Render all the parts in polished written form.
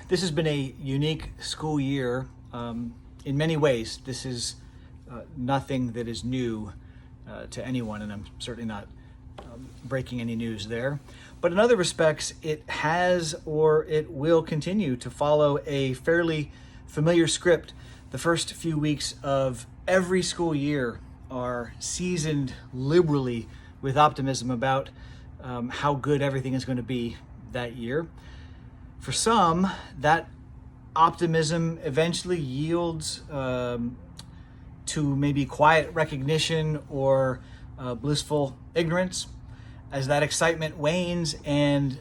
This has been a unique school year in many ways. This is nothing that is new to anyone, and I'm certainly not breaking any news there. But in other respects, it has or it will continue to follow a fairly familiar script. The first few weeks of every school year are seasoned liberally with optimism about how good everything is going to be that year. For some, that optimism eventually yields to maybe quiet recognition or blissful ignorance as that excitement wanes and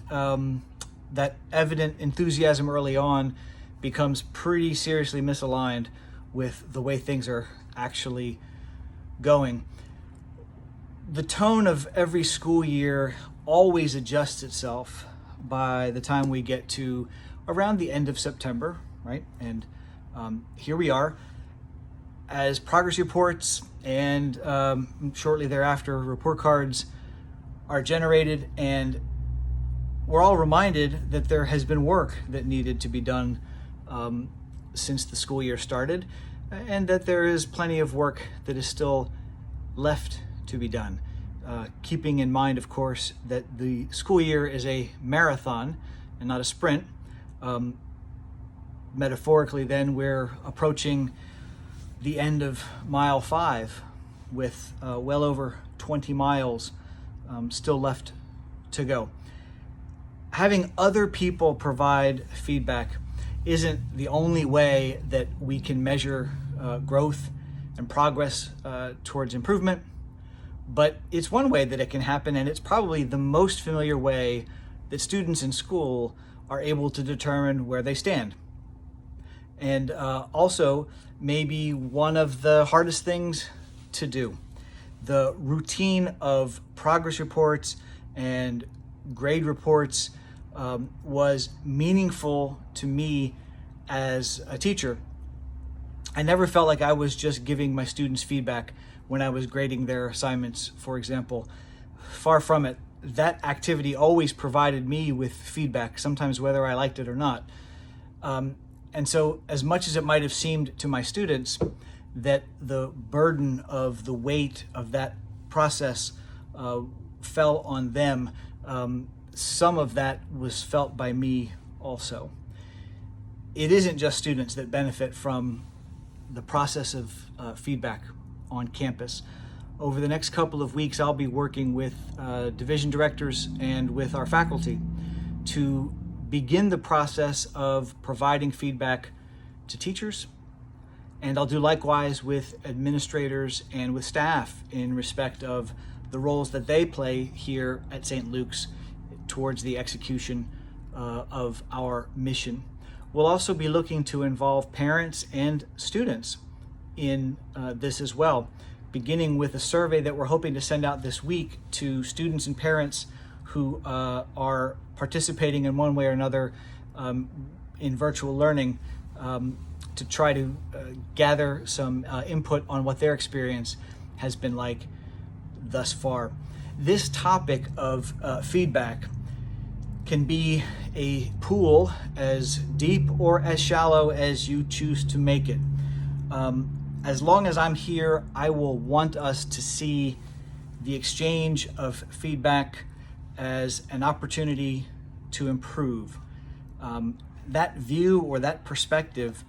that evident enthusiasm early on becomes pretty seriously misaligned with the way things are actually going. The tone of every school year always adjusts itself by the time we get to around the end of September, right? And here we are as progress reports and shortly thereafter report cards are generated, and we're all reminded that there has been work that needed to be done since the school year started, and that there is plenty of work that is still left to be done. Keeping in mind, of course, that the school year is a marathon and not a sprint. Metaphorically, then, we're approaching the end of mile 5 with well over 20 miles still left to go. Having other people provide feedback isn't the only way that we can measure growth and progress towards improvement, but it's one way that it can happen, and it's probably the most familiar way that students in school are able to determine where they stand. And also maybe one of the hardest things to do. The routine of progress reports and grade reports was meaningful to me as a teacher. I never felt like I was just giving my students feedback when I was grading their assignments, for example. Far from it. That activity always provided me with feedback, sometimes whether I liked it or not. And so as much as it might have seemed to my students that the burden of the weight of that process fell on them, some of that was felt by me also. It isn't just students that benefit from the process of feedback on campus. Over the next couple of weeks, I'll be working with division directors and with our faculty to begin the process of providing feedback to teachers, and I'll do likewise with administrators and with staff in respect of the roles that they play here at St. Luke's towards the execution of our mission. We'll also be looking to involve parents and students in this as well, beginning with a survey that we're hoping to send out this week to students and parents who are participating in one way or another in virtual learning, to try to gather some input on what their experience has been like thus far. This topic of feedback can be a pool as deep or as shallow as you choose to make it. As long as I'm here, I will want us to see the exchange of feedback as an opportunity to improve. That view or that perspective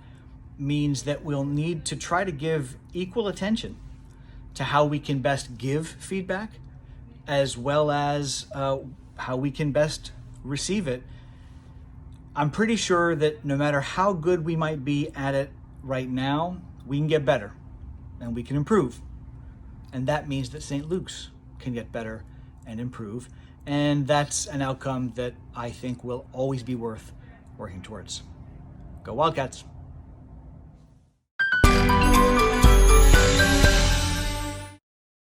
means that we'll need to try to give equal attention to how we can best give feedback, as well as how we can best receive it. I'm pretty sure that no matter how good we might be at it right now, we can get better and we can improve. And that means that St. Luke's can get better and improve. And that's an outcome that I think will always be worth working towards. Go Wildcats!